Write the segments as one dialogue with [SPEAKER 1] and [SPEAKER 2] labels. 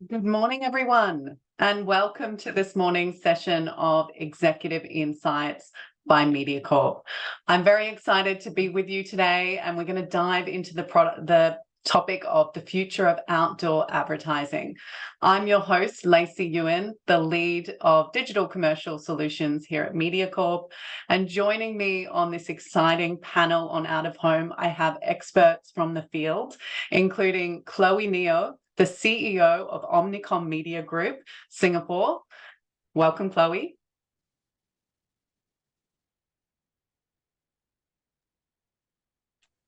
[SPEAKER 1] Good morning, everyone, and welcome to this morning's session of Executive Insights by Mediacorp. I'm very excited to be with you today, and we're going to dive into the topic of the future of outdoor advertising. I'm your host, Lacey Ewin, the lead of digital commercial solutions here at Mediacorp. And joining me on this exciting panel on out of home, I have experts from the field, including Chloe Neo, the CEO of Omnicon Media Group, Singapore. Welcome, Chloe.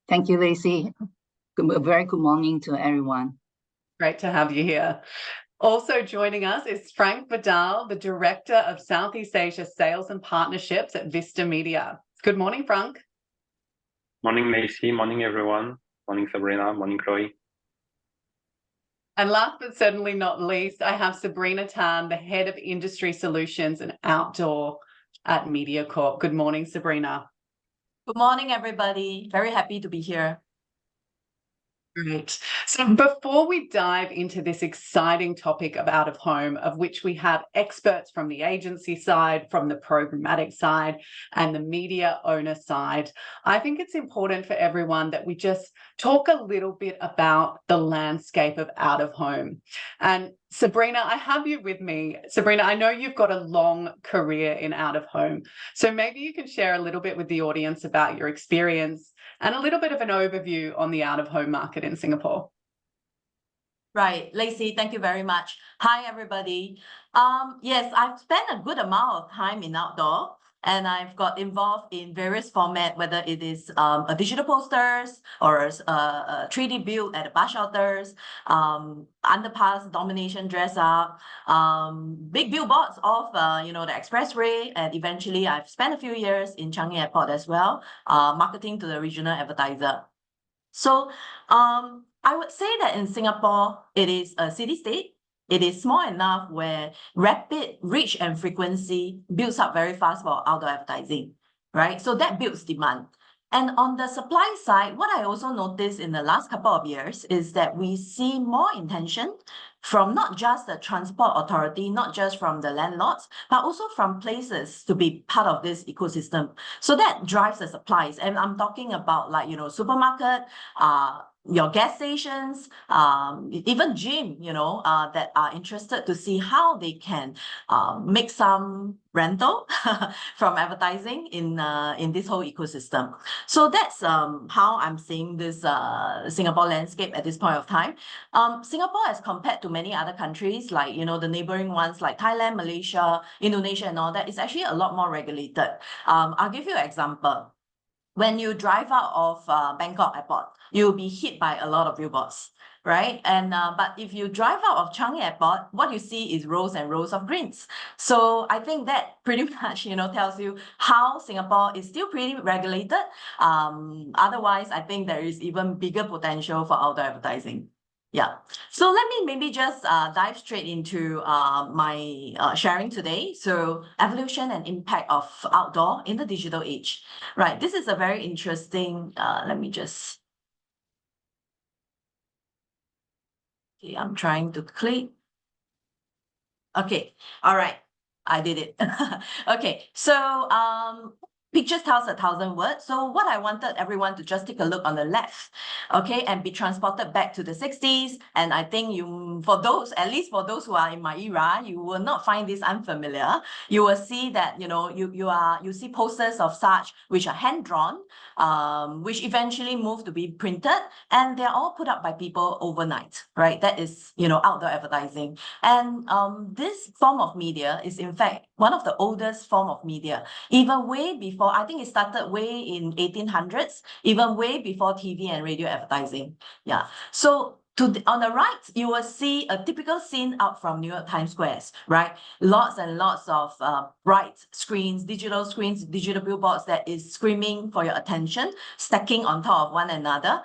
[SPEAKER 2] Thank you, Lacey. Very good morning to everyone.
[SPEAKER 1] Great to have you here. Also joining us is Franck Vidal, the Director of Southeast Asia Sales and Partnerships at Vistar Media. Good morning, Franck.
[SPEAKER 3] Morning, Lacey. Morning, everyone. Morning, Sabrina. Morning, Chloe.
[SPEAKER 1] And last but certainly not least, I have Sabrina Tan, the Head of Industry Solutions and Outdoor at Mediacorp. Good morning, Sabrina.
[SPEAKER 4] Good morning, everybody. Very happy to be here.
[SPEAKER 1] Great. So before we dive into this exciting topic of out of home, of which we have experts from the agency side, from the programmatic side, and the media owner side, I think it's important for everyone that we just talk a little bit about the landscape of out of home. And Sabrina, I have you with me. Sabrina, I know you've got a long career in out of home. So maybe you can share a little bit with the audience about your experience and a little bit of an overview on the out-of-home market in Singapore.
[SPEAKER 4] Right, Lacey, thank you very much. Hi, everybody. Yes, I've spent a good amount of time in outdoor, and I've got involved in various formats, whether it is a digital posters or a 3D build at the bus shelters, underpass domination dress up, big billboards of the expressway, and eventually I've spent a few years in Changi Airport as well, marketing to the regional advertiser. So I would say that in Singapore, it is a city-state. It is small enough where rapid reach and frequency builds up very fast for outdoor advertising, right? So that builds demand. And on the supply side, what I also noticed in the last couple of years is that we see more intention from not just the transport authority, not just from the landlords, but also from places to be part of this ecosystem. So that drives the supplies. And I'm talking about supermarket, your gas stations, even gym, that are interested to see how they can make some rental from advertising in this whole ecosystem. So that's how I'm seeing this Singapore landscape at this point of time. Singapore, as compared to many other countries, like the neighboring ones like Thailand, Malaysia, Indonesia, and all that, is actually a lot more regulated. I'll give you an example. When you drive out of Bangkok Airport, you'll be hit by a lot of billboards, right? And but if you drive out of Changi Airport, what you see is rows and rows of greens. So I think that pretty much tells you how Singapore is still pretty regulated. Otherwise, I think there is even bigger potential for outdoor advertising. Yeah. So let me maybe just dive straight into my sharing today. So evolution and impact of outdoor in the digital age. Right. This is a very interesting, let me just. Okay, I'm trying to click. Okay. All right. I did it. Okay. So pictures tells 1,000 words. So what I wanted everyone to just take a look on the left, okay, and be transported back to the 60s. And I think at least for those who are in my era, you will not find this unfamiliar. You will see that, you see posters of such which are hand-drawn, which eventually move to be printed, and they're all put up by people overnight, right? That is, outdoor advertising. And this form of media is in fact one of the oldest form of media, even way before. I think it started way in 1800s, even way before TV and radio advertising. Yeah. So on the right, you will see a typical scene out from New York Times Squares, right? Lots and lots of bright screens, digital billboards that is screaming for your attention, stacking on top of one another.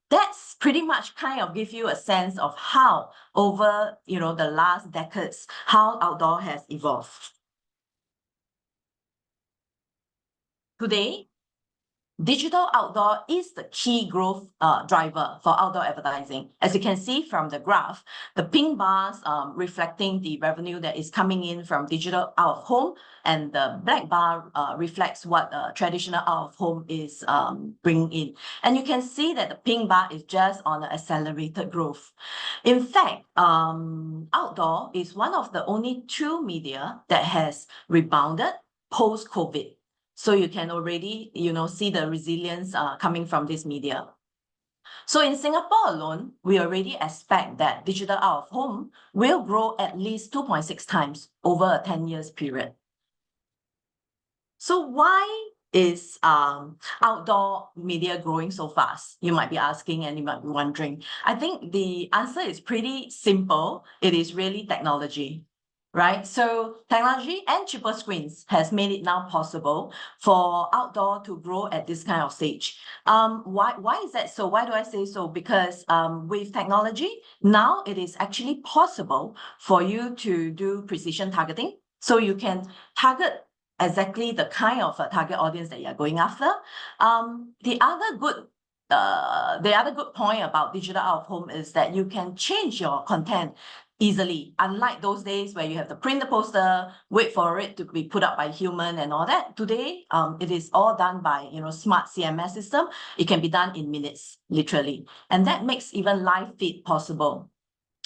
[SPEAKER 4] That's pretty much kind of give you a sense of how over, the last decades, how outdoor has evolved. Today, digital outdoor is the key growth driver for outdoor advertising. As you can see from the graph, the pink bars reflecting the revenue that is coming in from digital out of home, and the black bar reflects what traditional out of home is bringing in. And you can see that the pink bar is just on the accelerated growth. In fact, outdoor is one of the only two media that has rebounded post-COVID. So you can already, see the resilience coming from this media. So in Singapore alone, we already expect that digital out of home will grow at least 2.6 times over a 10 years period. So why is outdoor media growing so fast? You might be asking and you might be wondering. I think the answer is pretty simple. It is really technology. Right? So technology and cheaper screens has made it now possible for outdoor to grow at this kind of stage. Why is that so? Why do I say so? Because with technology, now it is actually possible for you to do precision targeting. So you can target exactly the kind of target audience that you're going after. The other good point about digital out of home is that you can change your content easily, unlike those days where you have to print the poster, wait for it to be put up by human and all that. Today, it is all done by smart CMS system. It can be done in minutes, literally, and that makes even live feed possible.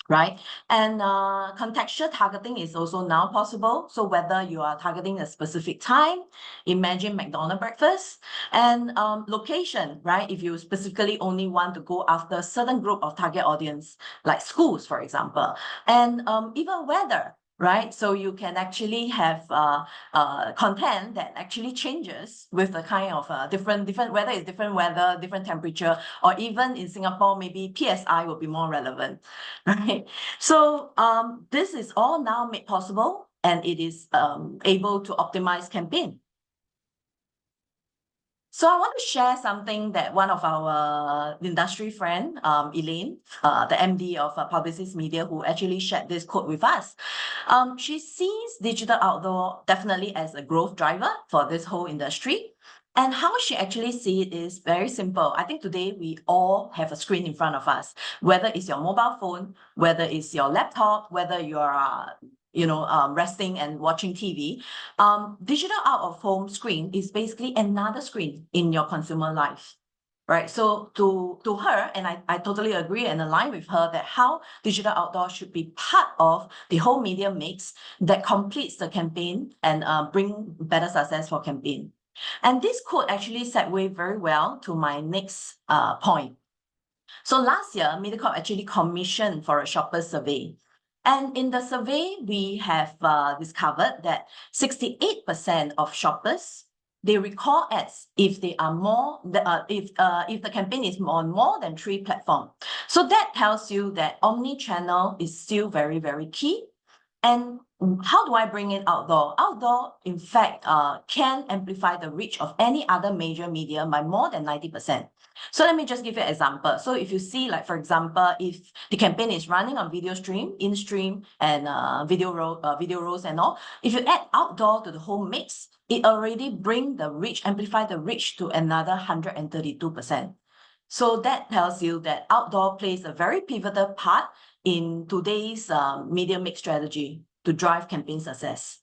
[SPEAKER 4] Right? And contextual targeting is also now possible. So whether you are targeting a specific time, imagine McDonald's breakfast, and location, right? If you specifically only want to go after a certain group of target audience, like schools, for example, and even weather, right? So you can actually have content that actually changes with the kind of different whether it's different weather, different temperature, or even in Singapore, maybe PSI will be more relevant, right? So this is all now made possible, and it is able to optimize campaign. So I want to share something that one of our industry friend, Elaine, the MD of Publicis Media, who actually shared this quote with us. She sees digital outdoor definitely as a growth driver for this whole industry. And how she actually sees it is very simple. I think today we all have a screen in front of us, whether it's your mobile phone, whether it's your laptop, whether you are resting and watching TV. Digital out of home screen is basically another screen in your consumer life. Right. So to her, and I totally agree and align with her that how digital outdoor should be part of the whole media mix that completes the campaign and bring better success for campaign. And this quote actually segues very well to my next point. So last year, Mediacorp actually commissioned for a shopper survey. And in the survey, we have discovered that 68% of shoppers, they recall ads if they are if the campaign is on more than 3 platforms. So that tells you that omni-channel is still very, very key. And how do I bring in outdoor? Outdoor, in fact, can amplify the reach of any other major media by more than 90%. So let me just give you an example. So if you see, like, for example, if the campaign is running on video stream, in-stream, and video rolls and all, if you add outdoor to the whole mix, it already amplify the reach to another 132%. So that tells you that outdoor plays a very pivotal part in today's media mix strategy to drive campaign success.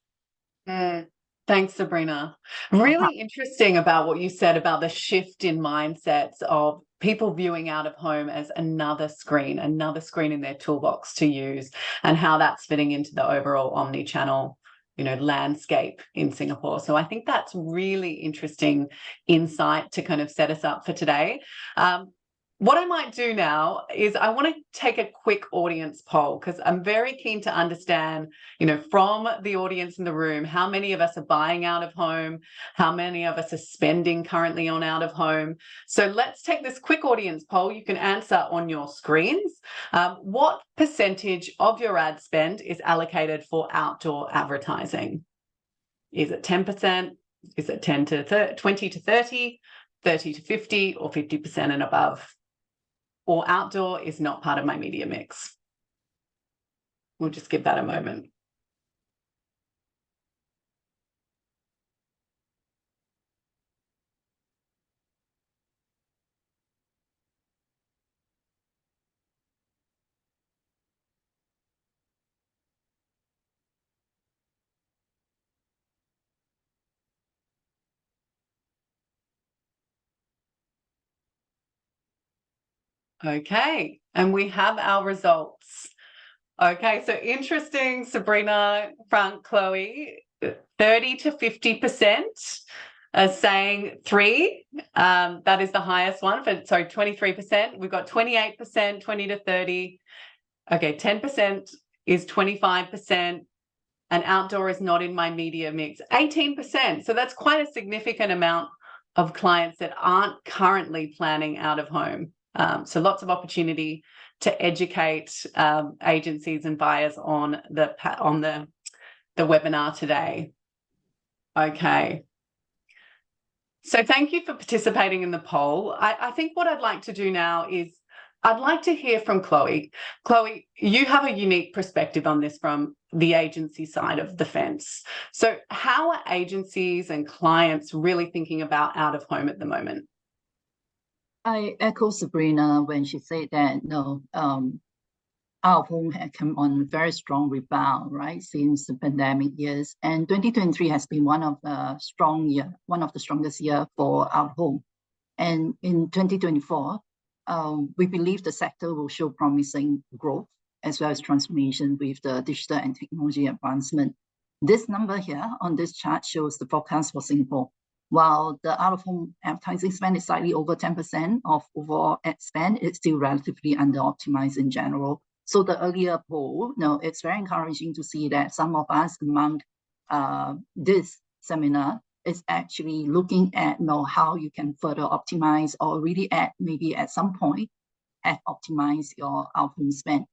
[SPEAKER 1] Thanks, Sabrina. Really interesting about what you said about the shift in mindsets of people viewing out of home as another screen in their toolbox to use, and how that's fitting into the overall omni-channel landscape in Singapore. So I think that's really interesting insight to kind of set us up for today. What I might do now is I want to take a quick audience poll, because I'm very keen to understand, from the audience in the room, how many of us are buying out of home, how many of us are spending currently on out of home. So let's take this quick audience poll. You can answer on your screens. What percentage of your ad spend is allocated for outdoor advertising? Is it 10%? Is it 20 to 30, 30 to 50, or 50% and above? Or outdoor is not part of my media mix? We'll just give that a moment. Okay, and we have our results. Okay, so interesting, Sabrina, Franck, Chloe, 30 to 50% are saying 3. That is the highest one for, sorry, 23%. We've got 28%, 20 to 30. Okay, 10% is 25%, and outdoor is not in my media mix, 18%. So that's quite a significant amount of clients that aren't currently planning out of home. So lots of opportunity to educate agencies and buyers on the webinar today. Okay. So thank you for participating in the poll. I think what I'd like to do now is I'd like to hear from Chloe. Chloe, you have a unique perspective on this from the agency side of the fence. So how are agencies and clients really thinking about out of home at the moment?
[SPEAKER 2] I echo Sabrina when she said that no, out of home had come on very strong rebound, right, since the pandemic years, and 2023 has been one of the strongest year for out of home. And in 2024, we believe the sector will show promising growth as well as transformation with the digital and technology advancement. This number here on this chart shows the forecast for Singapore. While the out-of-home advertising spend is slightly over 10% of overall ad spend, it's still relatively under-optimized in general. So the earlier poll, it's very encouraging to see that some of us among this seminar is actually looking at how you can further optimize or really maybe at some point optimize your out-of-home spend.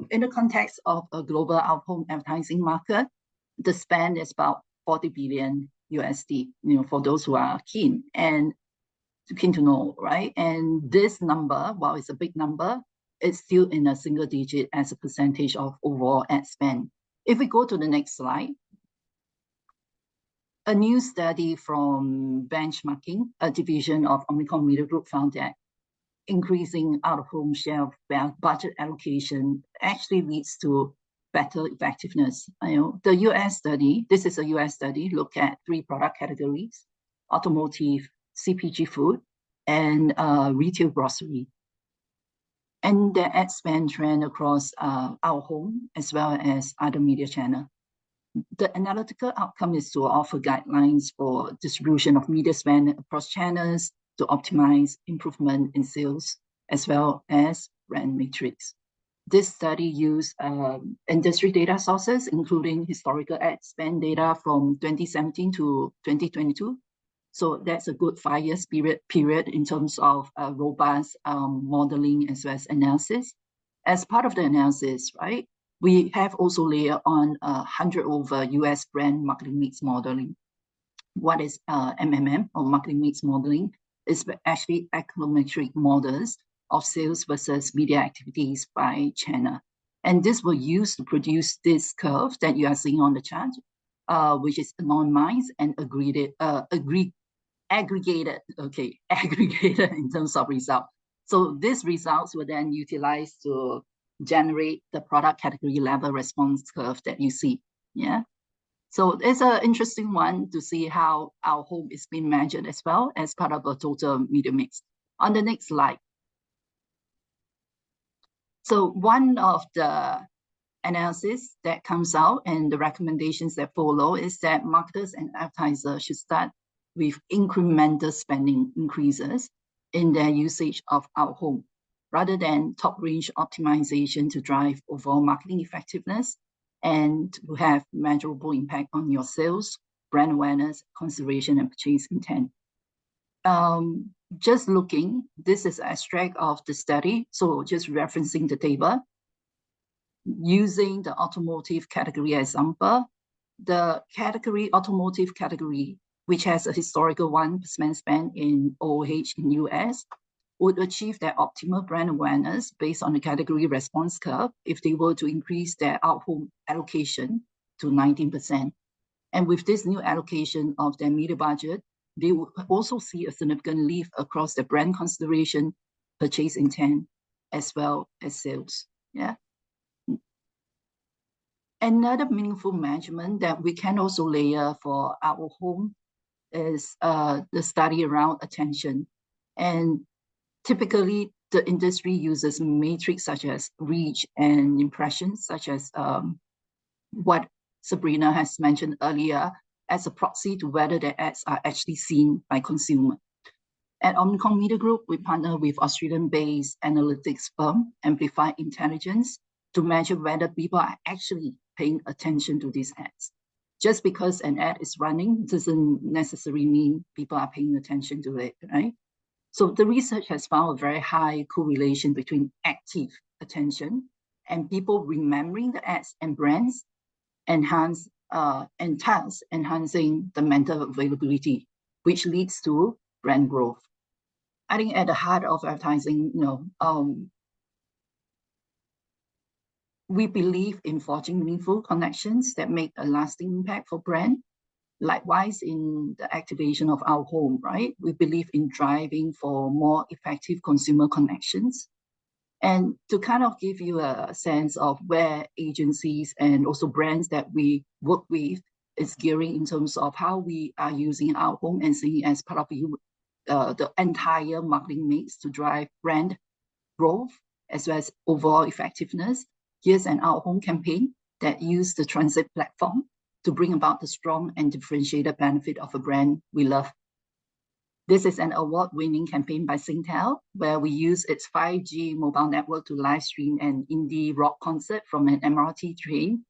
[SPEAKER 2] In the context of a global out-of-home advertising market, the spend is about $40 billion USD, for those who are keen to know, right? And this number, while it's a big number, it's still in a single digit as a percentage of overall ad spend. If we go to the next slide, a new study from Benchmarking, a division of Omnicon Media Group, found that increasing out-of-home share of budget allocation actually leads to better effectiveness. The US study, this is a US study, look at 3 product categories: automotive, CPG food, and retail grocery. And the ad spend trend across our home as well as other media channel. The analytical outcome is to offer guidelines for distribution of media spend across channels to optimize improvement in sales as well as brand metrics. This study used industry data sources, including historical ad spend data from 2017 to 2022. So that's a good 5 years period in terms of robust modeling as well as analysis. As part of the analysis, right, we have also layered on 100 over US brand marketing mix modeling. What is MMM or marketing mix modeling? Is actually econometric models of sales versus media activities by channel. And this will use to produce this curve that you are seeing on the chart, which is anonymized and aggregated in terms of result. So these results were then utilized to generate the product category level response curve that you see. Yeah. So it's an interesting one to see how our home is being measured as well as part of a total media mix. On the next slide. So one of the analysis that comes out and the recommendations that follow is that marketers and advertisers should start with incremental spending increases in their usage of our home, rather than top range optimization to drive overall marketing effectiveness and to have measurable impact on your sales, brand awareness, consideration, and purchase intent. Just looking, this is an extract of the study, so just referencing the table. Using the automotive category example, the automotive category, which has a historical 1% spend in OOH in US, would achieve their optimal brand awareness based on the category response curve if they were to increase their out-home allocation to 19%. And with this new allocation of their media budget, they will also see a significant lift across the brand consideration, purchase intent, as well as sales. Yeah. Another meaningful measurement that we can also layer for our home is the study around attention. And typically, the industry uses metrics such as reach and impressions, such as what Sabrina has mentioned earlier, as a proxy to whether the ads are actually seen by consumers. At Omnicon Media Group, we partner with Australian-based analytics firm Amplify Intelligence to measure whether people are actually paying attention to these ads. Just because an ad is running doesn't necessarily mean people are paying attention to it, right? So the research has found a very high correlation between active attention and people remembering the ads and brands, and thus enhancing the mental availability, which leads to brand growth. I think at the heart of advertising, we believe in forging meaningful connections that make a lasting impact for brand. Likewise, in the activation of our home, right? We believe in driving for more effective consumer connections. And to kind of give you a sense of where agencies and also brands that we work with is gearing in terms of how we are using our home and seeing as part of the entire marketing mix to drive brand growth as well as overall effectiveness. Here's an Our Home campaign that used the transit platform to bring about the strong and differentiated benefit of a brand we love. This is an award-winning campaign by Singtel, where we use its 5G mobile network to live stream an indie rock concert from an MRT train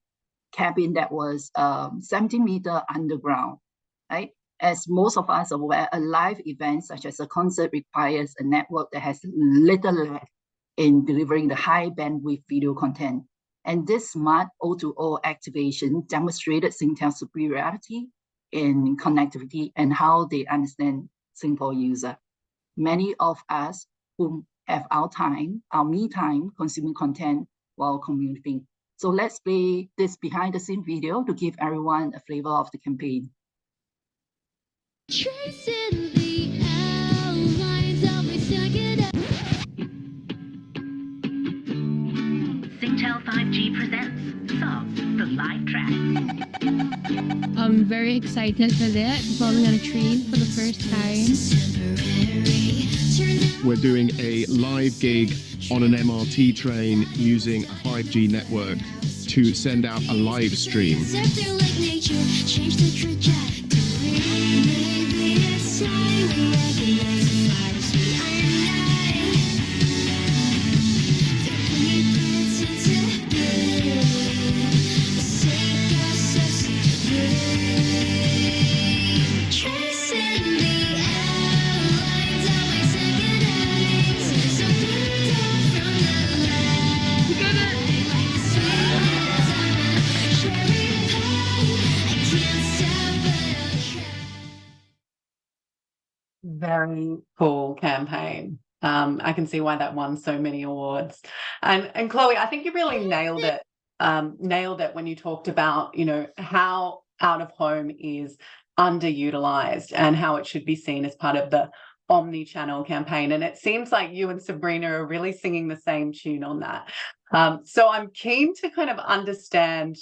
[SPEAKER 2] cabin that was 70 meters underground, right? As most of us are aware, a live event such as a concert requires a network that has little lag in delivering the high bandwidth video content. And this smart O2O activation demonstrated Singtel's superiority in connectivity and how they understand Singapore user. Many of us who have our time, our me time, consuming content while commuting. So let's play this behind the scene video to give everyone a flavor of the campaign.
[SPEAKER 5] Tracing the outlines of my second.
[SPEAKER 6] Singtel 5G presents Song, the live track.
[SPEAKER 5] I'm very excited for that, performing on a train for the first time.
[SPEAKER 7] We're doing a live gig on an MRT train using a 5G network to send out a live stream.
[SPEAKER 1] Very cool campaign. I can see why that won so many awards. And Chloe, I think you really nailed it when you talked about, how out of home is underutilized and how it should be seen as part of the omni-channel campaign. And it seems like you and Sabrina are really singing the same tune on that. So I'm keen to kind of understand,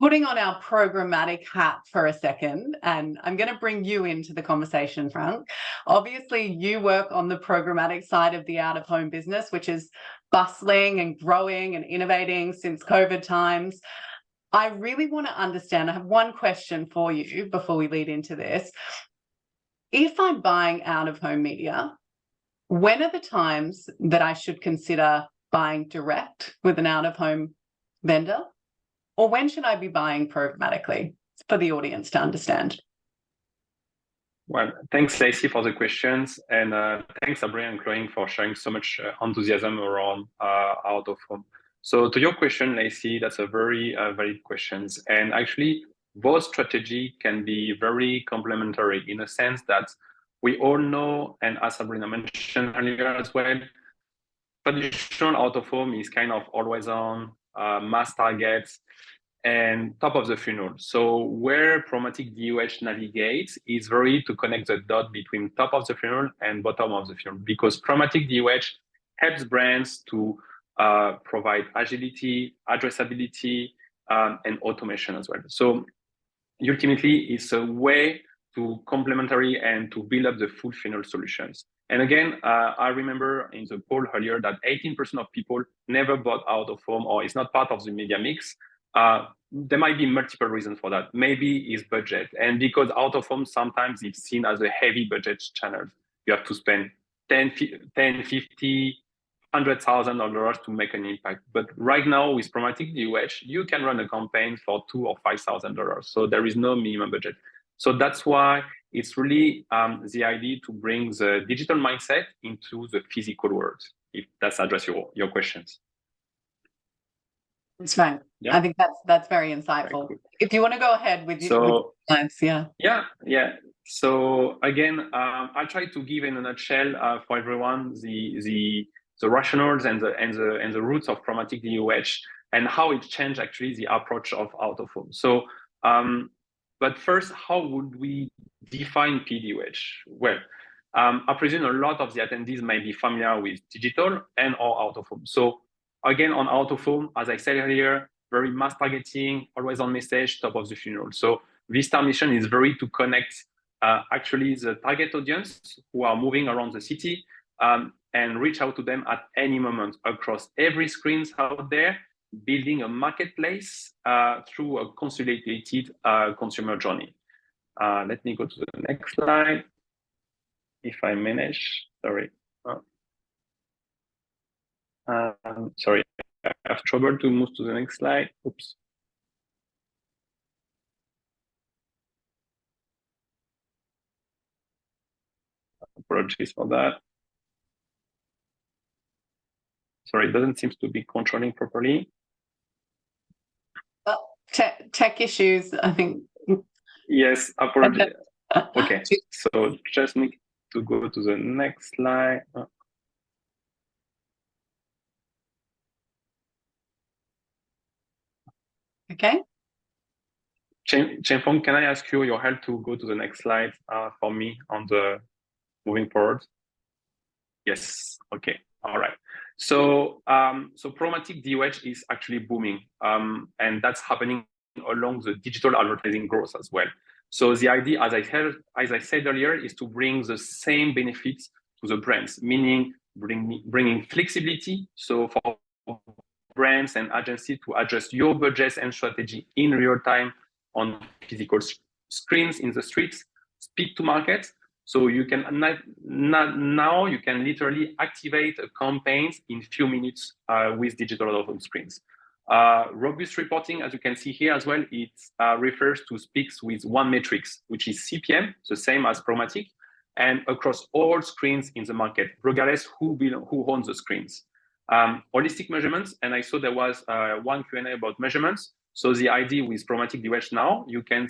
[SPEAKER 1] putting on our programmatic hat for a second, and I'm going to bring you into the conversation, Franck. Obviously, you work on the programmatic side of the out-of-home business, which is bustling and growing and innovating since COVID times. I really want to understand, I have one question for you before we lead into this. If I'm buying out-of-home media, when are the times that I should consider buying direct with an out-of-home vendor? Or when should I be buying programmatically, for the audience to understand?
[SPEAKER 3] Well, thanks, Lacey, for the questions. And thanks, Sabrina and Chloe, for sharing so much enthusiasm around out of home. So to your question, Lacey, that's a very valid question. And actually, both strategy can be very complementary in a sense that we all know, and as Sabrina mentioned earlier as well, traditional out of home is kind of always on, mass targets, and top of the funnel. So where programmatic DOH navigates is really to connect the dot between top of the funnel and bottom of the funnel, because programmatic DOH helps brands to provide agility, addressability, and automation as well. So ultimately, it's a way to complementary and to build up the full funnel solutions. And again, I remember in the poll earlier that 18% of people never bought out of home or is not part of the media mix. There might be multiple reasons for that. Maybe it's budget. And because out of home, sometimes it's seen as a heavy budget channel. You have to spend 10, 50, $100,000 to make an impact. But right now with programmatic DOH, you can run a campaign for $2,000 or $5,000. So there is no minimum budget. So that's why it's really the idea to bring the digital mindset into the physical world, if that's address your questions.
[SPEAKER 1] That's fine.
[SPEAKER 3] Yeah.
[SPEAKER 1] I think that's very insightful. Very if you want to go ahead with your slides, yeah.
[SPEAKER 3] Yeah. So again, I'll try to give in a nutshell for everyone the rationales and the roots of programmatic DOH and how it changed actually the approach of out of home. So but first, how would we define PDOH? Well, I presume a lot of the attendees may be familiar with digital and or out of home. So again, on out of home, as I said earlier, very mass targeting, always on message, top of the funnel. So Vistar mission is very to connect actually the target audience who are moving around the city and reach out to them at any moment across every screens out there, building a marketplace through a consolidated consumer journey. Let me go to the next slide, if I manage. Sorry. Sorry, I have trouble to move to the next slide. Oops. Apologies for that. Sorry, it doesn't seem to be controlling properly.
[SPEAKER 1] Tech issues, I think.
[SPEAKER 3] Yes, apologies. Okay, so just need to go to the next slide.
[SPEAKER 1] Okay.
[SPEAKER 3] Chen-Fong, can I ask you your help to go to the next slide for me on the moving forward? Yes. Okay. All right. So so programmatic DOH is actually booming, and that's happening along the digital advertising growth as well. So the idea, as I said earlier, is to bring the same benefits to the brands, meaning bringing flexibility. So for brands and agencies to adjust your budgets and strategy in real time on physical screens in the streets, speed to market. So you can now you can literally activate campaigns in few minutes with digital out-of-home screens. Robust reporting, as you can see here as well, it refers to speaks with one metrics, which is CPM, the same as programmatic, and across all screens in the market, regardless who owns the screens. Holistic measurements, and I saw there was one Q&A about measurements. So the idea with programmatic DOH now, you can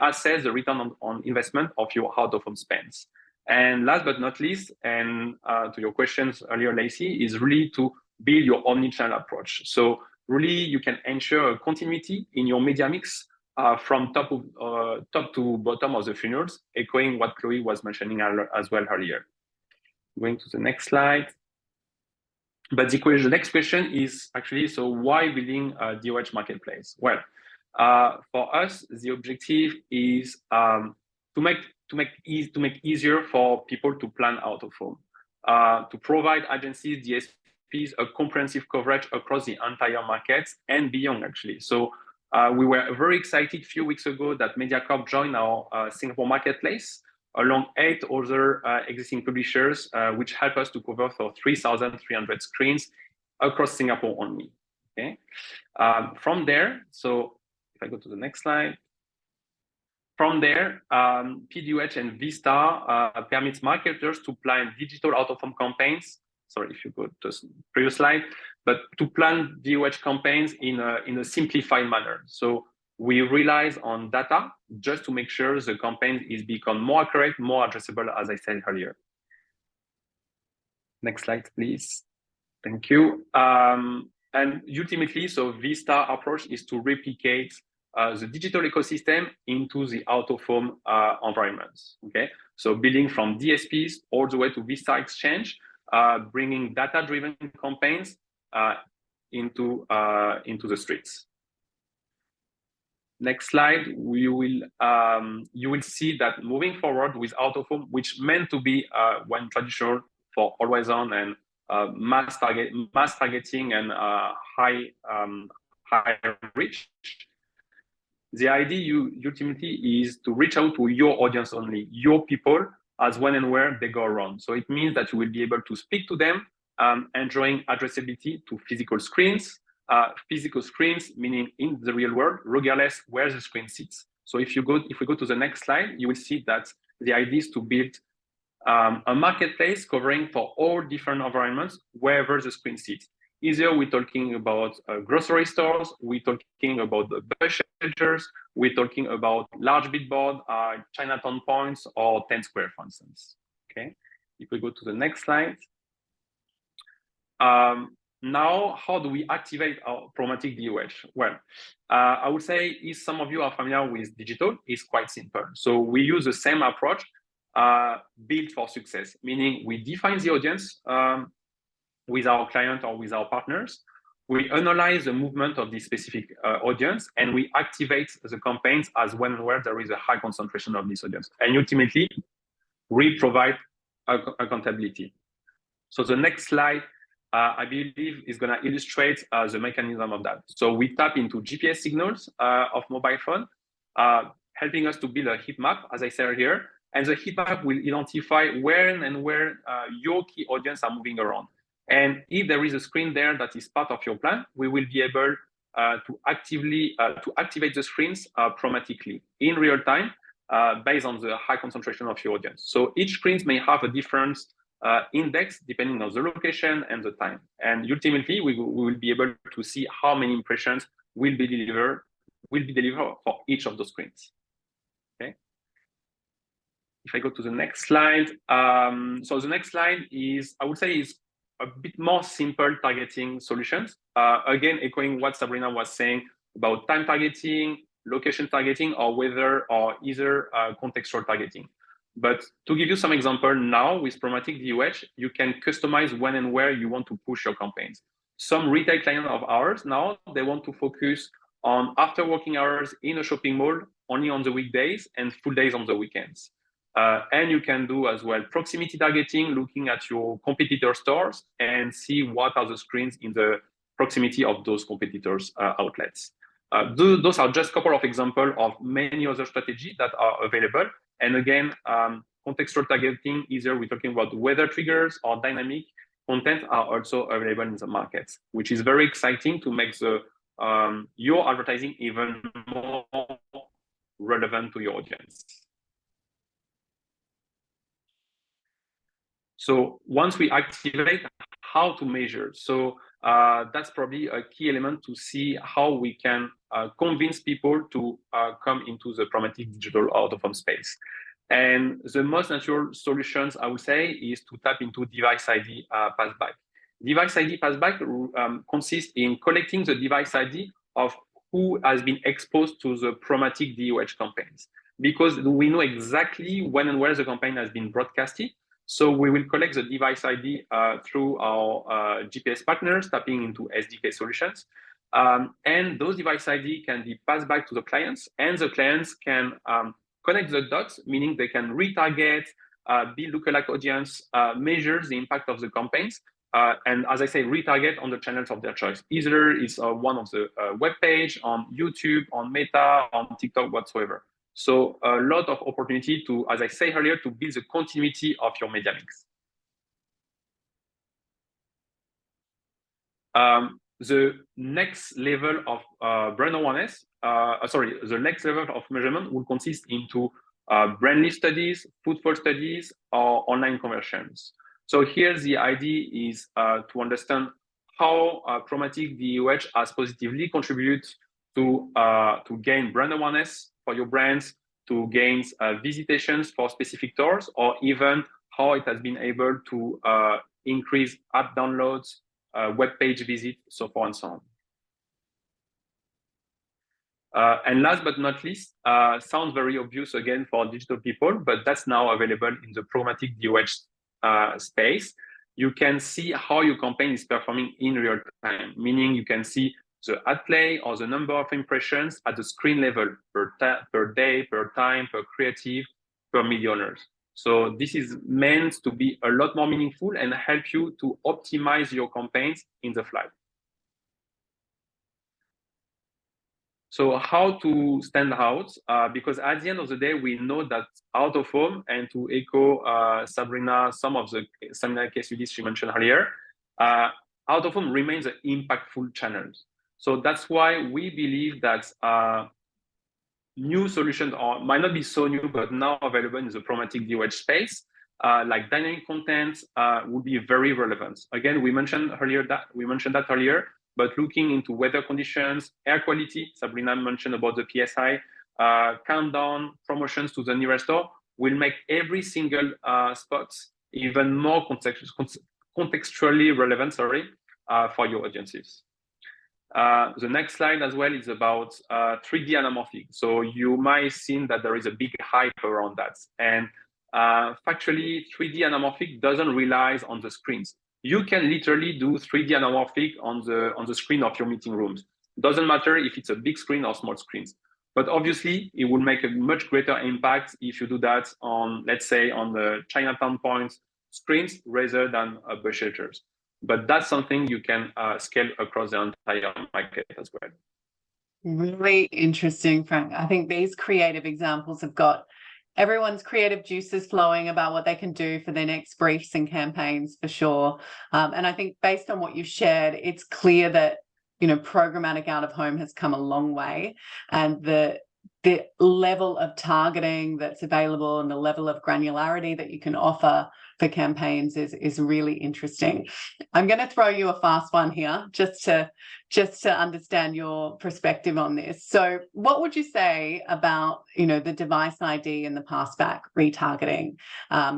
[SPEAKER 3] assess the return on investment of your out-of-home spends. And last but not least, and to your questions earlier, Lacey, is really to build your omni-channel approach. So really, you can ensure a continuity in your media mix from top to bottom of the funnels, echoing what Chloe was mentioning as well earlier. Going to the next slide. But the next question is actually, so why building a DOH marketplace? Well, for us, the objective is to make easier for people to plan out of home, to provide agencies, DSPs, a comprehensive coverage across the entire market and beyond, actually. So we were very excited a few weeks ago that Mediacorp joined our Singapore marketplace, along 8 other existing publishers, which help us to cover for 3,300 screens across Singapore only. Okay. From there, so if I go to the next slide. From there, PDOH and Vistar permits marketers to plan digital out-of-home campaigns. Sorry, if you go to the previous slide, but to plan DOH campaigns in a simplified manner. So we relies on data just to make sure the campaign is become more accurate, more addressable, as I said earlier. Next slide, please. Thank you. And ultimately, so Vistar approach is to replicate the digital ecosystem into the out-of-home environments. Okay, so building from DSPs all the way to Vistar Exchange, bringing data-driven campaigns into the streets. next slide, you will see that moving forward with out-of-home, which meant to be one traditional for always on and mass targeting and high reach. The idea ultimately is to reach out to your audience only, your people, as when and where they go around. So it means that you will be able to speak to them, enjoying addressability to physical screens meaning in the real world, regardless where the screen sits. So if we go to the next slide, you will see that the idea is to build a marketplace covering for all different environments wherever the screen sits. Either we're talking about grocery stores, we're talking about the bus shelters, we're talking about large billboard, Chinatown points, or 10 Square, for instance. Okay, if we go to the next slide. Now, how do we activate our programmatic DOH? Well, I would say if some of you are familiar with digital, it's quite simple. So we use the same approach, built for success, meaning we define the audience with our client or with our partners. We analyze the movement of this specific audience, and we activate the campaigns as when and where there is a high concentration of this audience. And ultimately, we provide accountability. So the next slide, I believe, is going to illustrate the mechanism of that. So we tap into GPS signals of mobile phone, helping us to build a heat map, as I said earlier. And the heat map will identify where and where your key audience are moving around. And if there is a screen there that is part of your plan, we will be able to activate the screens programmatically in real time based on the high concentration of your audience. So each screen may have a different index depending on the location and the time. And ultimately, we will be able to see how many impressions will be delivered for each of those screens. Okay. If I go to the next slide, so the next slide is, I would say, is a bit more simple targeting solutions. Again, echoing what Sabrina was saying about time targeting, location targeting, or either contextual targeting. But to give you some example now with programmatic DOH, you can customize when and where you want to push your campaigns. Some retail clients of ours now, they want to focus on after working hours in a shopping mall only on the weekdays and full days on the weekends. And you can do as well proximity targeting, looking at your competitor stores and see what are the screens in the proximity of those competitors' outlets. Those are just a couple of examples of many other strategies that are available. And again, contextual targeting, either we're talking about weather triggers or dynamic content, are also available in the market, which is very exciting to make your advertising even more relevant to your audience. So once we activate, how to measure? So that's probably a key element to see how we can convince people to come into the programmatic digital out-of-home space. And the most natural solutions, I would say, is to tap into device ID passback. Device ID passback consists in collecting the device ID of who has been exposed to the programmatic DOH campaigns, because we know exactly when and where the campaign has been broadcasted. So we will collect the device ID through our GPS partners, tapping into SDK solutions. And those device ID can be passed back to the clients, and the clients can connect the dots, meaning they can retarget, build lookalike audience, measure the impact of the campaigns, and as I say, retarget on the channels of their choice. Either it's one of the web page, on YouTube, on Meta, on TikTok, whatsoever. So a lot of opportunity to, as I say earlier, to build the continuity of your media mix. The next level of brand awareness, the next level of measurement will consist into brand lift studies, footfall studies, or online conversions. So here the idea is to understand how programmatic DOH has positively contributed to gain brand awareness for your brands, to gain visitations for specific stores, or even how it has been able to increase app downloads, web page visits, so forth and so on. And last but not least, sounds very obvious again for digital people, but that's now available in the programmatic DOH space. You can see how your campaign is performing in real time, meaning you can see the ad play or the number of impressions at the screen level per day, per time, per creative, per media owners. So this is meant to be a lot more meaningful and help you to optimize your campaigns in the fly. So how to stand out? Because at the end of the day, we know that out of home, and to echo Sabrina, some of the seminar case studies she mentioned earlier, out of home remains an impactful channel. So that's why we believe that new solutions might not be so new, but now available in the programmatic DOH space, like dynamic content, would be very relevant. Again, we mentioned that earlier, but looking into weather conditions, air quality, Sabrina mentioned about the PSI, countdown, promotions to the nearest store will make every single spot even more contextually relevant, for your audiences. The next slide as well is about 3D anamorphic. So you might have seen that there is a big hype around that. And factually, 3D anamorphic doesn't rely on the screens. You can literally do 3D anamorphic on the screen of your meeting rooms. Doesn't matter if it's a big screen or small screens. But obviously, it will make a much greater impact if you do that on, let's say, on the Chinatown points screens rather than bus shelters. But that's something you can scale across the entire market as well.
[SPEAKER 1] Really interesting, Franck. I think these creative examples have got everyone's creative juices flowing about what they can do for their next briefs and campaigns for sure. And I think based on what you've shared, it's clear that, programmatic out of home has come a long way, and the level of targeting that's available and the level of granularity that you can offer for campaigns is really interesting. I'm going to throw you a fast one here just to understand your perspective on this. So what would you say about, the device ID and the passback retargeting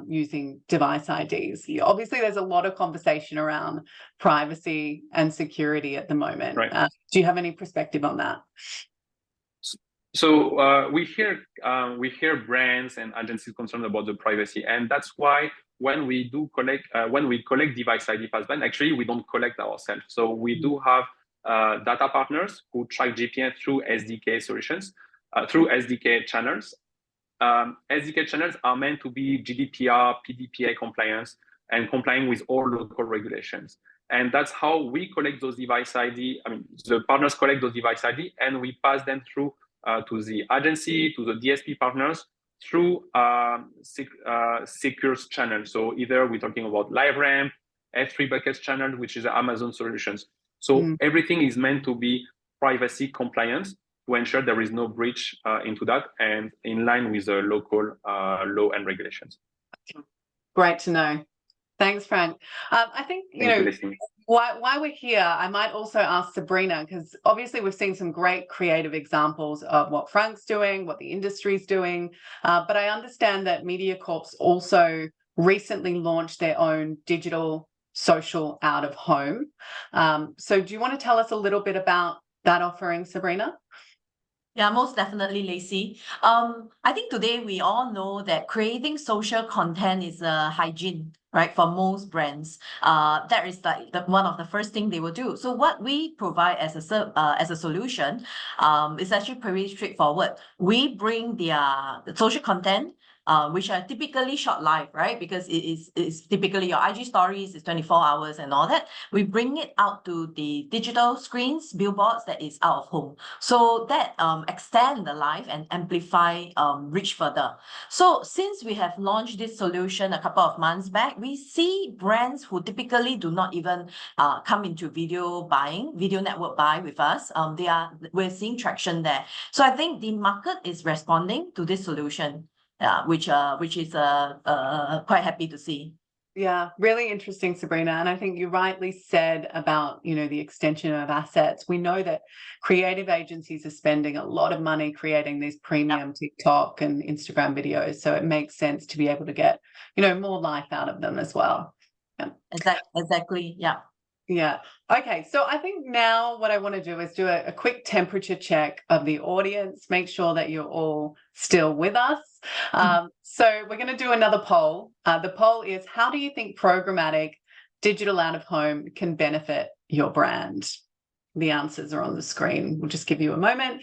[SPEAKER 1] using device IDs? Obviously, there's a lot of conversation around privacy and security at the moment.
[SPEAKER 3] Right.
[SPEAKER 1] Do you have any perspective on that?
[SPEAKER 3] So we hear brands and agencies concerned about the privacy, and that's why when we collect device ID passband, actually we don't collect ourselves. So we do have data partners who track GPN through SDK solutions, through SDK channels. SDK channels are meant to be GDPR, PDPA compliance, and complying with all local regulations. And that's how we collect those device ID. The partners collect those device ID, and we pass them through to the agency, to the DSP partners through secure channels. So either we're talking about LiveRamp, F3 Buckets channel, which is Amazon solutions. So everything is meant to be privacy compliant to ensure there is no breach into that and in line with the local law and regulations.
[SPEAKER 1] Great to know. Thanks, Franck. I think, why we're here, I might also ask Sabrina, because obviously we've seen some great creative examples of what Franck's doing, what the industry's doing, but I understand that Mediacorp's also recently launched their own digital social out of home. So do you want to tell us a little bit about that offering, Sabrina?
[SPEAKER 4] Yeah, most definitely, Lacey. I think today we all know that creating social content is a hygiene, right? For most brands, that is like one of the first thing they will do. So what we provide as a solution is actually pretty straightforward. We bring the social content, which are typically short live, right? Because it's typically your IG stories is 24 hours and all that. We bring it out to the digital screens, billboards that is out of home. So that extend the life and amplify reach further. So since we have launched this solution a couple of months back, we see brands who typically do not even come into video network buy with us. We're seeing traction there. So I think the market is responding to this solution. Which is quite happy to see.
[SPEAKER 1] Yeah, really interesting, Sabrina. And I think you rightly said about, the extension of assets. We know that creative agencies are spending a lot of money creating these premium TikTok and Instagram videos. So it makes sense to be able to get, more life out of them as well. Yeah.
[SPEAKER 4] Exactly. Yeah.
[SPEAKER 1] Yeah. Okay. So I think now what I want to do is do a quick temperature check of the audience, make sure that you're all still with us. So we're going to do another poll. The poll is, how do you think programmatic digital out of home can benefit your brand? The answers are on the screen. We'll just give you a moment.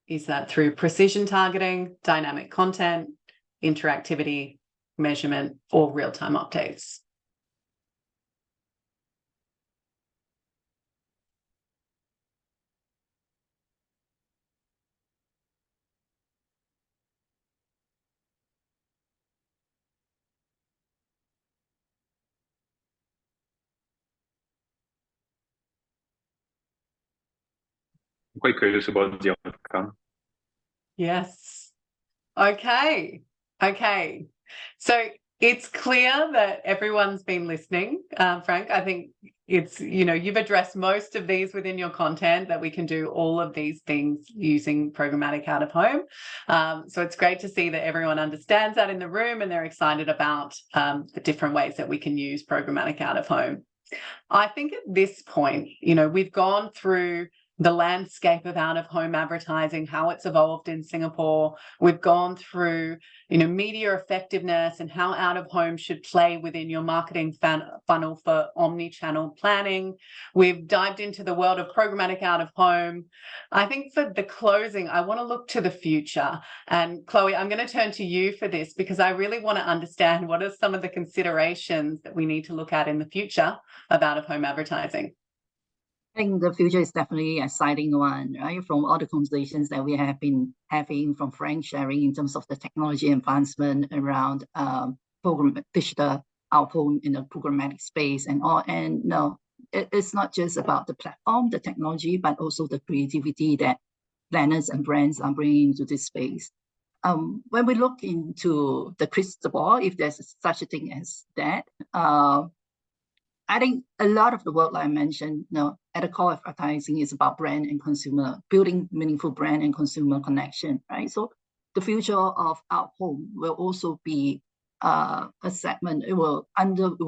[SPEAKER 1] Is that through precision targeting, dynamic content, interactivity, measurement, or real-time updates?
[SPEAKER 3] I'm quite curious about the outcome.
[SPEAKER 1] Yes. Okay. Okay. So it's clear that everyone's been listening, Franck. I think it's, you've addressed most of these within your content, that we can do all of these things using programmatic out of home. So it's great to see that everyone understands that in the room, and they're excited about the different ways that we can use programmatic out of home. I think at this point, we've gone through the landscape of out-of-home advertising, how it's evolved in Singapore. We've gone through, media effectiveness and how out-of-home should play within your marketing funnel for omni-channel planning. We've dived into the world of programmatic out-of-home. I think for the closing, I want to look to the future. And Chloe, I'm going to turn to you for this, because I really want to understand what are some of the considerations that we need to look at in the future of out-of-home advertising.
[SPEAKER 2] I think the future is definitely an exciting one, right? From all the conversations that we have been having, from Franck sharing in terms of the technology advancement around digital out-of-home in the programmatic space and all. And no, it's not just about the platform, the technology, but also the creativity that planners and brands are bringing into this space. When we look into the crystal ball, if there's such a thing as that, I think a lot of the work, like I mentioned, at the core of advertising is about brand and consumer, building meaningful brand and consumer connection, right? So the future of out-of-home will also be a segment. It will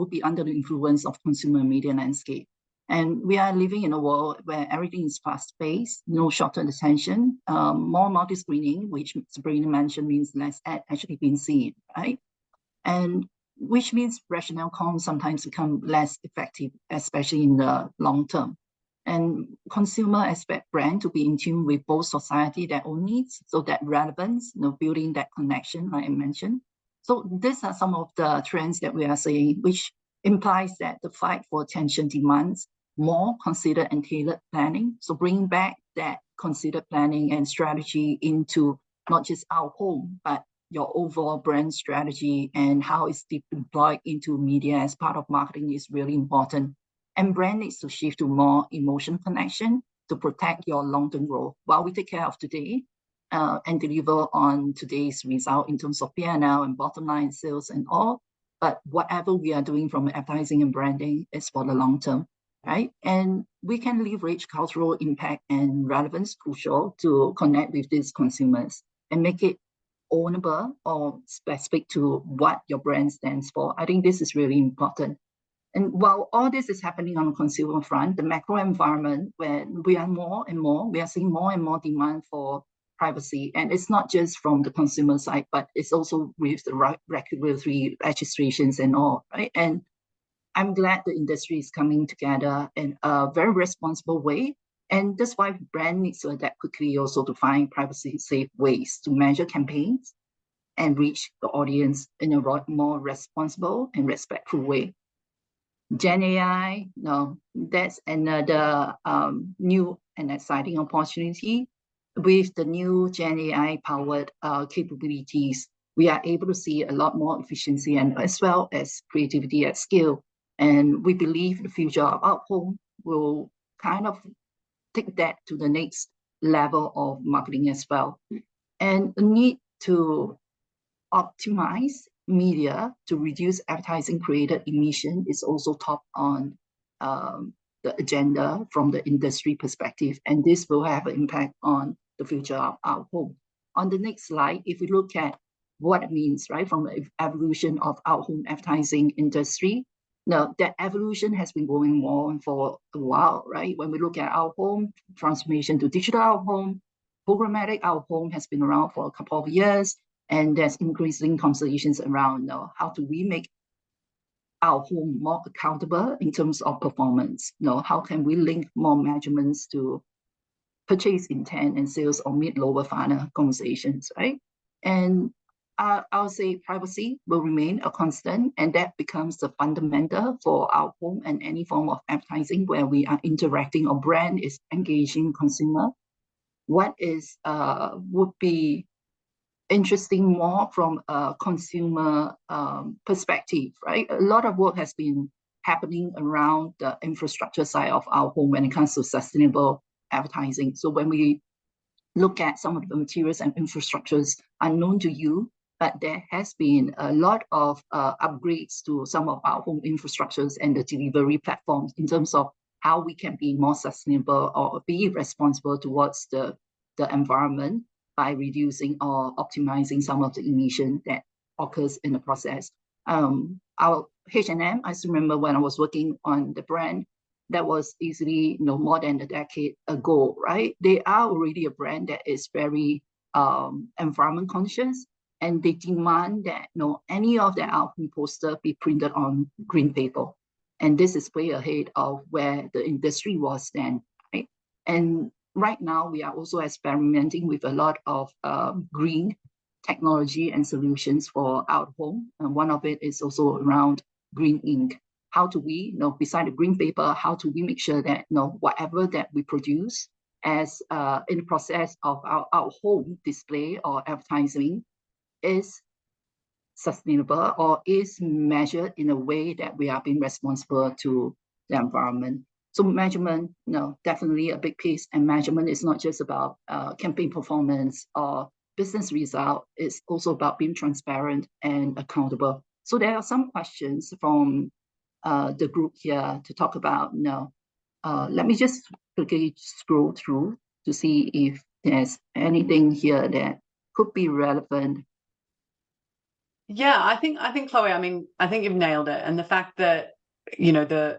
[SPEAKER 2] be under the influence of consumer media landscape. And we are living in a world where everything is fast-paced, no short-term attention, more multi-screening, which Sabrina mentioned means less ad actually being seen, right? And which means rational comms sometimes become less effective, especially in the long term. And consumer expect brand to be in tune with both society, their own needs, so that relevance, building that connection, like I mentioned. So these are some of the trends that we are seeing, which implies that the fight for attention demands more considered and tailored planning. So bringing back that considered planning and strategy into not just our home, but your overall brand strategy and how it's deployed into media as part of marketing is really important. And brand needs to shift to more emotion connection to protect your long-term growth while we take care of today and deliver on today's result in terms of P&L and bottom line sales and all. But whatever we are doing from advertising and branding is for the long term, right? And we can leverage cultural impact and relevance crucial to connect with these consumers and make it ownable or specific to what your brand stands for. I think this is really important. And while all this is happening on the consumer front, the macro environment where we are seeing more and more demand for privacy. And it's not just from the consumer side, but it's also with the regulatory legislations and all, right? And I'm glad the industry is coming together in a very responsible way. And that's why brand needs to adapt quickly also to find privacy-safe ways to measure campaigns and reach the audience in a more responsible and respectful way. Gen AI, that's another new and exciting opportunity. With the new Gen AI-powered capabilities, we are able to see a lot more efficiency and as well as creativity at scale. And we believe the future of out-of-home will kind of take that to the next level of marketing as well. And the need to optimize media to reduce advertising created emission is also top on the agenda from the industry perspective. And this will have an impact on the future of out-of-home. On the next slide, if we look at what it means, right, from the evolution of out-of-home advertising industry, now, that evolution has been going on for a while, right? When we look at out-of-home, transformation to digital out-of-home, programmatic out-of-home has been around for a couple of years, and there's increasing conversations around how to remake our home more accountable in terms of performance. How can we link more measurements to purchase intent and sales or mid-lower funnel conversations, right? And I'll say privacy will remain a constant, and that becomes the fundamental for our home and any form of advertising where we are interacting or brand is engaging consumer. What is would be interesting more from a consumer perspective, right? A lot of work has been happening around the infrastructure side of our home when it comes to sustainable advertising. So when we look at some of the materials and infrastructures unknown to you, but there has been a lot of upgrades to some of our home infrastructures and the delivery platforms in terms of how we can be more sustainable or be responsible towards the environment by reducing or optimizing some of the emission that occurs in the process. Our H&M, I still remember when I was working on the brand, that was easily more than a decade ago, right? They are already a brand that is very environment conscious, and they demand that any of their output poster be printed on green paper. And this is way ahead of where the industry was then, right? And right now we are also experimenting with a lot of green technology and solutions for out home. And one of it is also around green ink. How do we, beside the green paper, how do we make sure that whatever that we produce as in the process of our home display or advertising is sustainable or is measured in a way that we are being responsible to the environment. So measurement, definitely a big piece. And measurement is not just about campaign performance or business result. It's also about being transparent and accountable. So there are some questions from the group here to talk about now. Let me just quickly scroll through to see if there's anything here that could be relevant.
[SPEAKER 1] Yeah, I think Chloe, I think you've nailed it. And the fact that, the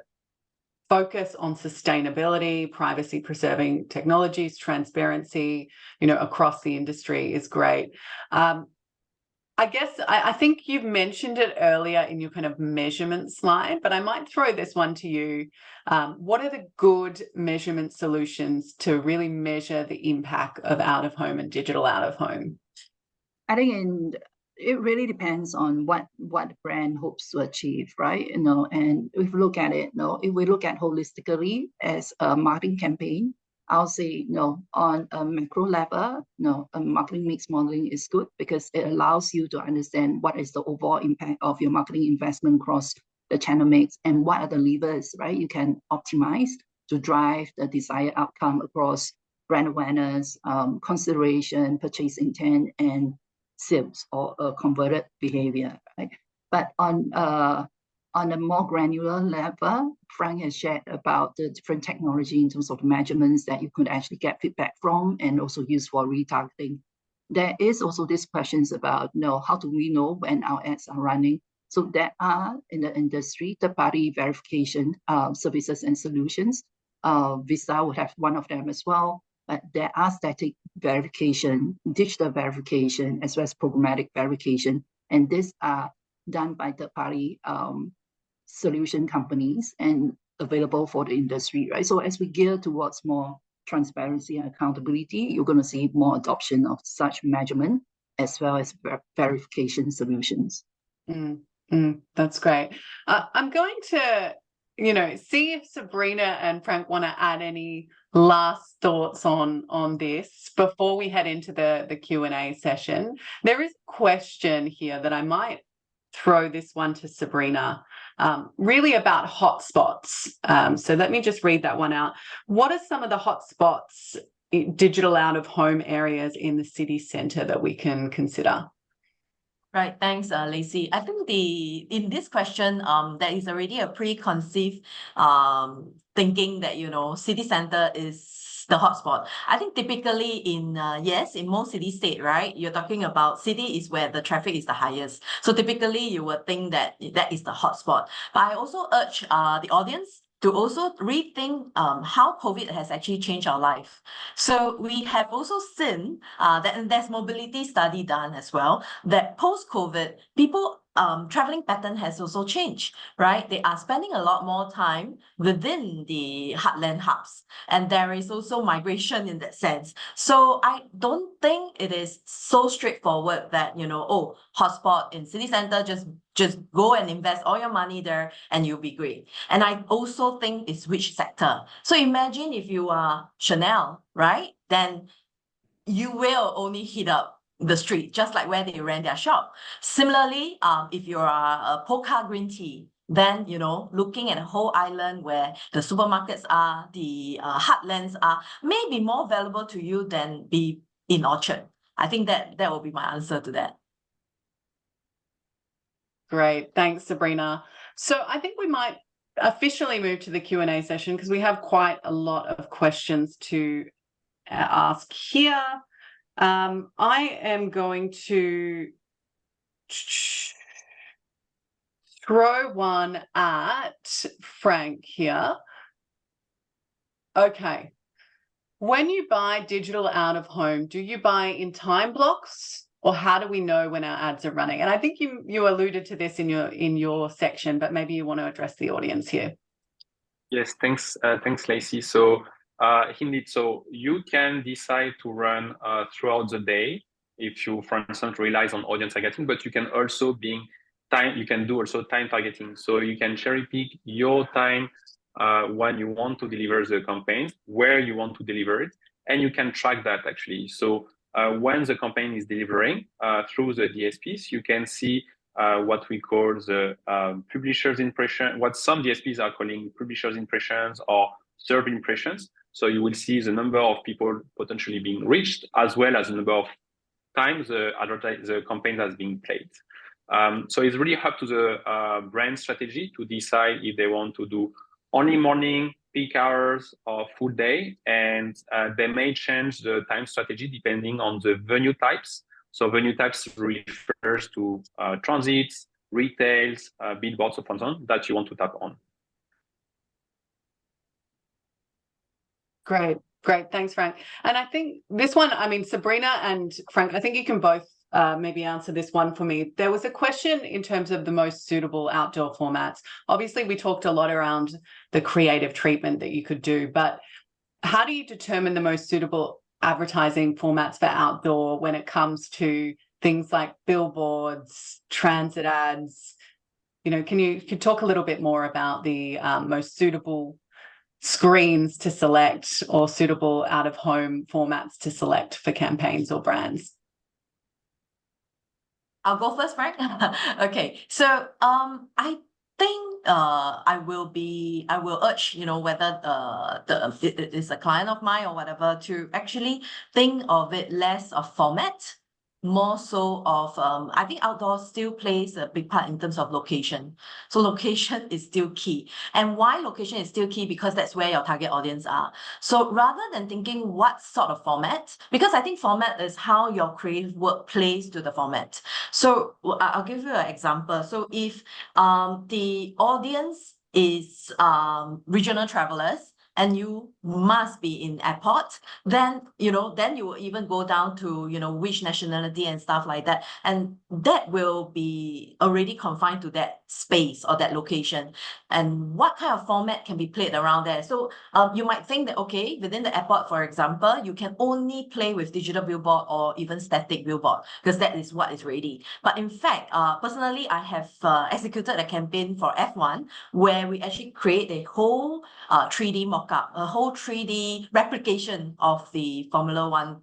[SPEAKER 1] focus on sustainability, privacy preserving technologies, transparency, across the industry is great. I guess I think you've mentioned it earlier in your kind of measurement slide, but I might throw this one to you. What are the good measurement solutions to really measure the impact of out of home and digital out of home?
[SPEAKER 2] I think it really depends on what the brand hopes to achieve, right? And if we look at it, if we look at holistically as a marketing campaign, I'll say on a macro level, a marketing mix modeling is good because it allows you to understand what is the overall impact of your marketing investment across the channel mix and what are the levers, right? You can optimize to drive the desired outcome across brand awareness, consideration, purchase intent, and sales or converted behavior, right? But on a more granular level, Franck has shared about the different technology in terms of measurements that you could actually get feedback from and also use for retargeting. There is also these questions about how do we know when our ads are running? So there are in the industry third-party verification services and solutions. Vistar would have one of them as well. But there are static verification, digital verification, as well as programmatic verification. And these are done by third-party solution companies and available for the industry, right? So as we gear towards more transparency and accountability, you're going to see more adoption of such measurement as well as verification solutions.
[SPEAKER 1] That's great. I'm going to see if Sabrina and Franck want to add any last thoughts on this before we head into the Q&A session. There is a question here that I might throw this one to Sabrina, really about hotspots. So let me just read that one out. What are some of the hotspots, digital out of home areas in the city centre that we can consider?
[SPEAKER 4] Right, thanks, Lacey. I think in this question, there is already a preconceived thinking that city center is the hotspot. I think typically in most city state, right? You're talking about city is where the traffic is the highest. So typically you would think that is the hotspot. But I also urge the audience to also rethink how COVID has actually changed our life. So we have also seen that, and there's mobility study done as well, that post-COVID, people traveling pattern has also changed, right? They are spending a lot more time within the heartland hubs, and there is also migration in that sense. So I don't think it is so straightforward that, oh, hotspot in city center, just go and invest all your money there and you'll be great. And I also think it's which sector. So imagine if you are Chanel, right? Then you will only hit up the street, just like where they rent their shop. Similarly, if you are a Pokka green tea, then, looking at a whole island where the supermarkets are, the heartlands are, may be more valuable to you than be in Orchard. I think that will be my answer to that.
[SPEAKER 1] Great. Thanks, Sabrina. So I think we might officially move to the Q&A session because we have quite a lot of questions to ask here. I am going to throw one at Franck here. Okay. When you buy digital out of home, do you buy in time blocks, or how do we know when our ads are running? And I think you alluded to this in your section, but maybe you want to address the audience here.
[SPEAKER 3] Yes, thanks, Lacey. So indeed, so you can decide to run throughout the day if you, for instance, relies on audience targeting, but you can also you can do also time targeting. So you can cherry pick your time when you want to deliver the campaign, where you want to deliver it, and you can track that actually. So when the campaign is delivering through the DSPs, you can see what we call the publisher's impression, what some DSPs are calling publisher's impressions or serve impressions. So you will see the number of people potentially being reached, as well as the number of times the campaign has been played. So it's really up to the brand strategy to decide if they want to do only morning, peak hours, or full day. And they may change the time strategy depending on the venue types. So venue types refers to transits, retails, billboards, so on that you want to tap on.
[SPEAKER 1] Great. Thanks, Franck. And I think this one, I mean, Sabrina and Franck, I think you can both maybe answer this one for me. There was a question in terms of the most suitable outdoor formats. Obviously, we talked a lot around the creative treatment that you could do, but how do you determine the most suitable advertising formats for outdoor when it comes to things like billboards, transit ads? Can you talk a little bit more about the most suitable screens to select or suitable out-of-home formats to select for campaigns or brands?
[SPEAKER 4] I'll go first, Frank. Okay, so I think I will urge, whether it is a client of mine or whatever, to actually think of it less of format, more so of I think outdoor still plays a big part in terms of location. So location is still key. And why location is still key? Because that's where your target audience are. So rather than thinking what sort of format, because I think format is how your creative work plays to the format. So I'll give you an example. So if the audience is regional travelers, and you must be in airport, then you will even go down to which nationality and stuff like that, and that will be already confined to that space or that location, and what kind of format can be played around there. So you might think that, okay, within the airport, for example, you can only play with digital billboard or even static billboard because that is what is ready. But in fact, personally, I have executed a campaign for F1 where we actually create a whole 3D mock-up, a whole 3D replication of the Formula One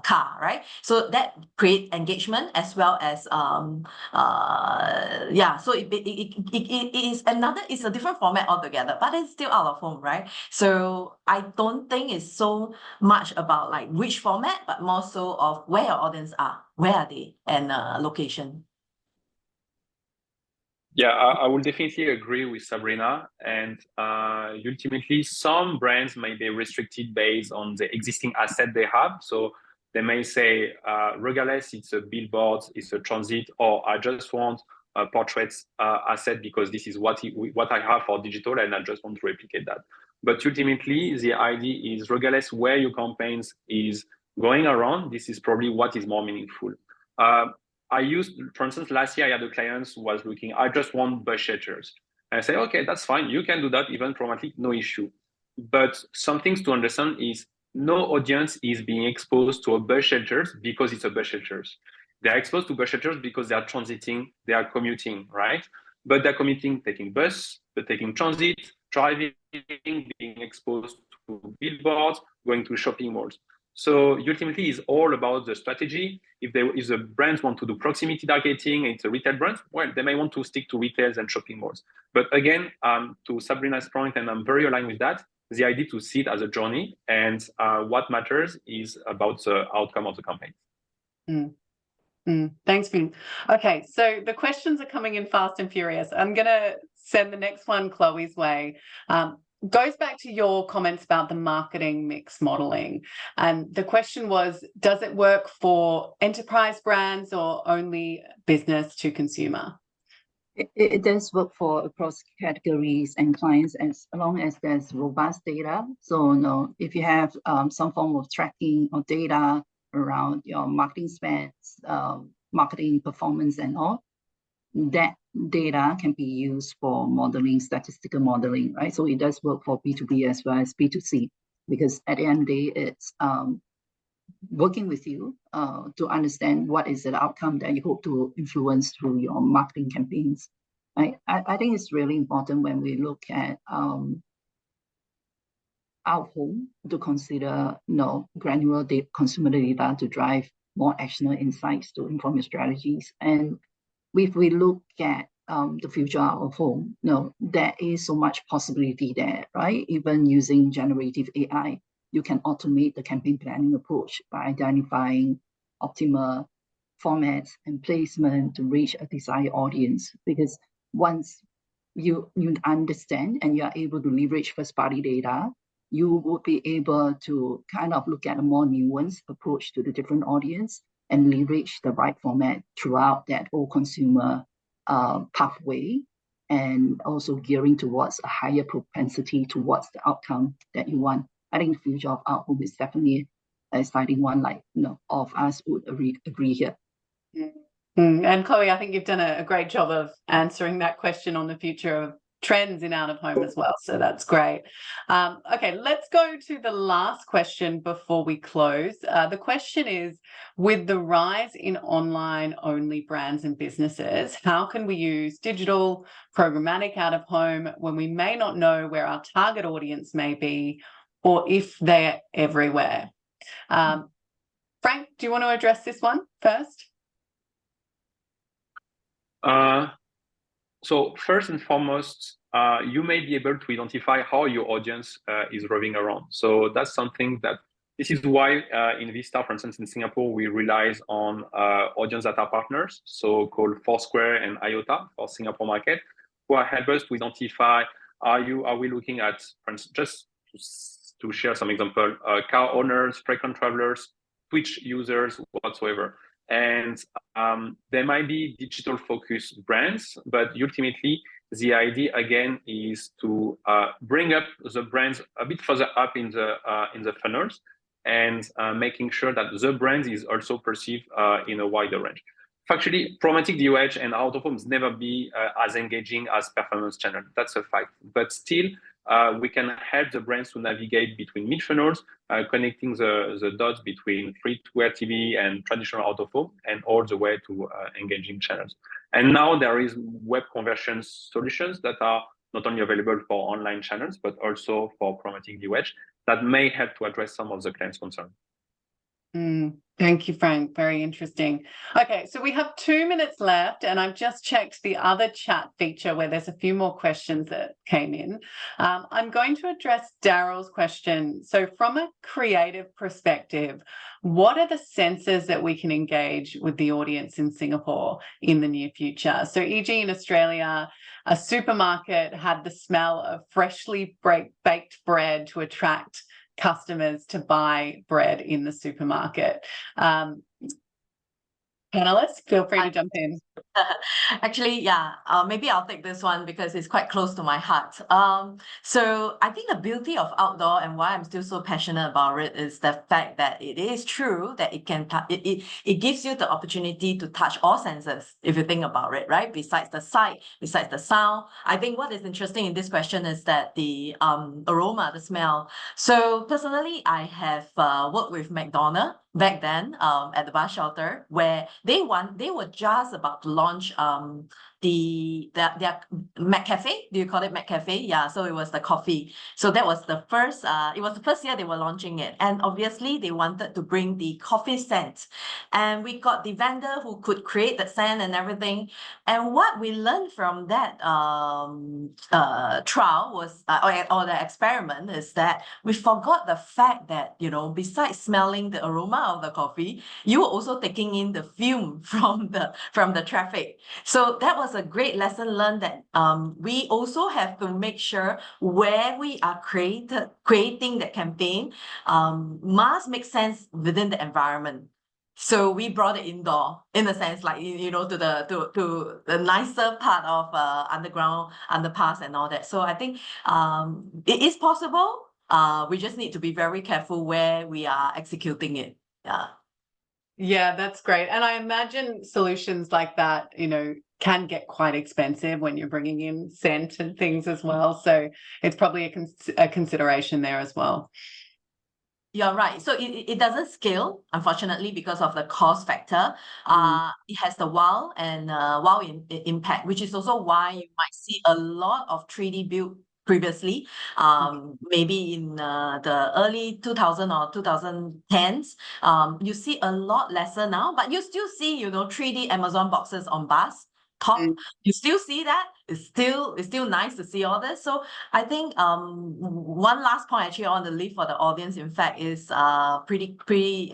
[SPEAKER 4] car, right? So that create engagement as well as so it's a different format altogether, but it's still out of home, right? So I don't think it's so much about like which format, but more so of where your audience are, where are they, and location.
[SPEAKER 3] Yeah, I will definitely agree with Sabrina. And ultimately, some brands may be restricted based on the existing asset they have. So they may say, regardless, it's a billboard, it's a transit, or I just want portraits asset because this is what I have for digital, and I just want to replicate that. But ultimately, the idea is, regardless where your campaigns is going around, this is probably what is more meaningful. I used, for instance, last year I had a client who was looking, I just want bus shelters. And I say, okay, that's fine. You can do that even chromatic, no issue. But some things to understand is no audience is being exposed to a bus shelters because it's a bus shelters. They are exposed to bus shelters because they are transiting, they are commuting, right? But they're commuting, taking bus, they're taking transit, driving, being exposed to billboards, going to shopping malls. So ultimately, it's all about the strategy. If the brands want to do proximity targeting, it's a retail brand, well, they may want to stick to retails and shopping malls. But again, to Sabrina's point, and I'm very aligned with that, the idea to see it as a journey, and what matters is about the outcome of the campaign.
[SPEAKER 1] Thanks, Vin. Okay, so the questions are coming in fast and furious. I'm going to send the next one Chloe's way. Goes back to your comments about the marketing mix modeling. And the question was, does it work for enterprise brands or only business to consumer?
[SPEAKER 2] It does work for across categories and clients as long as there's robust data. So no, if you have some form of tracking or data around your marketing spends, marketing performance and all, that data can be used for modeling, statistical modeling, right? So it does work for B2B as well as B2C, because at the end of the day, it's working with you to understand what is the outcome that you hope to influence through your marketing campaigns. I think it's really important when we look at out home to consider granular consumer data to drive more actionable insights to inform your strategies. And if we look at the future of home, there is so much possibility there, right? Even using generative AI, you can automate the campaign planning approach by identifying optimal formats and placement to reach a desired audience. Because once you understand and you are able to leverage first-party data, you will be able to kind of look at a more nuanced approach to the different audience and leverage the right format throughout that whole consumer pathway, and also gearing towards a higher propensity towards the outcome that you want. I think the future of out home is definitely an exciting one, like all of us would agree here.
[SPEAKER 1] And Chloe, I think you've done a great job of answering that question on the future of trends in out of home as well. So that's great. Okay, let's go to the last question before we close. The question is, with the rise in online only brands and businesses, how can we use digital programmatic out of home when we may not know where our target audience may be, or if they're everywhere? Frank, do you want to address this one first?
[SPEAKER 3] So first and foremost, you may be able to identify how your audience is roving around. So that's something that, this is why in Vistar, for instance, in Singapore, we rely on audience data partners, so called Foursquare and IOTA for Singapore market, who are help us to identify, are we looking at, for instance, just to share some example, car owners, frequent travelers, Twitch users, whatsoever. And there might be digital focused brands, but ultimately the idea again is to bring up the brands a bit further up in the funnels, and making sure that the brand is also perceived in a wider range. Factually, programmatic DOH and out of home never be as engaging as performance channel. That's a fact. But still, we can help the brands to navigate between mid-funnels, connecting the dots between free-to-air TV and traditional out of home, and all the way to engaging channels. And now there is web conversion solutions that are not only available for online channels, but also for programmatic DOH that may help to address some of the clients' concerns.
[SPEAKER 1] Thank you, Frank. Very interesting. Okay, so we have 2 minutes left, and I've just checked the other chat feature where there's a few more questions that came in. I'm going to address Daryl's question. So from a creative perspective, what are the sensors that we can engage with the audience in Singapore in the near future? So e.g. in Australia, a supermarket had the smell of freshly baked bread to attract customers to buy bread in the supermarket. Panelists, feel free to jump in.
[SPEAKER 4] Actually, yeah, maybe I'll take this one because it's quite close to my heart. So I think the beauty of outdoor and why I'm still so passionate about it is the fact that it is true that it can it gives you the opportunity to touch all senses if you think about it, right? Besides the sight, besides the sound. I think what is interesting in this question is that the aroma, the smell. So personally, I have worked with McDonald's back then at the bus shelter where they were just about to launch their McCafe. Do you call it McCafe? Yeah, so it was the coffee. So that was the first it was the first year they were launching it, and obviously they wanted to bring the coffee scent, and we got the vendor who could create the scent and everything. And what we learned from that trial was or the experiment is that we forgot the fact that, you know, besides smelling the aroma of the coffee, you were also taking in the fume from the traffic. So that was a great lesson learned that we also have to make sure where we are creating that campaign must make sense within the environment. So we brought it indoor in a sense, like, you know, to the nicer part of underground, underpass and all that. So I think it is possible. We just need to be very careful where we are executing it. Yeah.
[SPEAKER 1] Yeah, that's great. And I imagine solutions like that, you know, can get quite expensive when you're bringing in scent and things as well. So it's probably a consideration there as well.
[SPEAKER 4] You're right. So it doesn't scale, unfortunately, because of the cost factor. It has the wow and wow impact, which is also why you might see a lot of 3D built previously, maybe in the early 2000 or 2010s. You see a lot lesser now, but you still see, you know, 3D Amazon boxes on bus top. You still see that. It's still nice to see all this. So I think one last point actually I want to leave for the audience, in fact, is pretty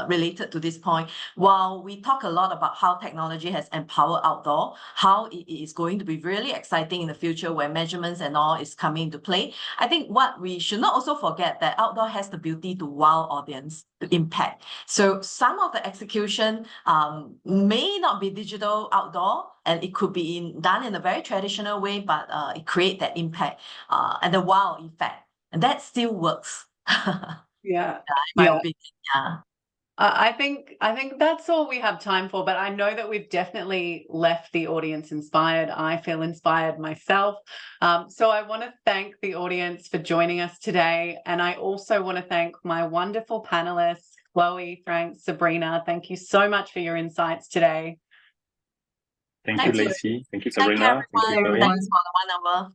[SPEAKER 4] related to this point. While we talk a lot about how technology has empowered outdoor, how it is going to be really exciting in the future where measurements and all is coming into play, I think what we should not also forget that outdoor has the beauty to wow audience, to impact. So some of the execution may not be digital outdoor, and it could be done in a very traditional way, but it creates that impact and the wow effect, and that still works.
[SPEAKER 1] Yeah,
[SPEAKER 4] in my opinion. Yeah.
[SPEAKER 1] I think that's all we have time for, but I know that we've definitely left the audience inspired. I feel inspired myself. So I want to thank the audience for joining us today. And I also want to thank my wonderful panelists, Chloe, Frank, Sabrina. Thank you so much for your insights today.
[SPEAKER 3] Thank you, Lacey. Thank you, Sabrina.
[SPEAKER 4] Thank you, everyone.
[SPEAKER 3] Thank you, Chloe.
[SPEAKER 4] Thanks for the 1 hour.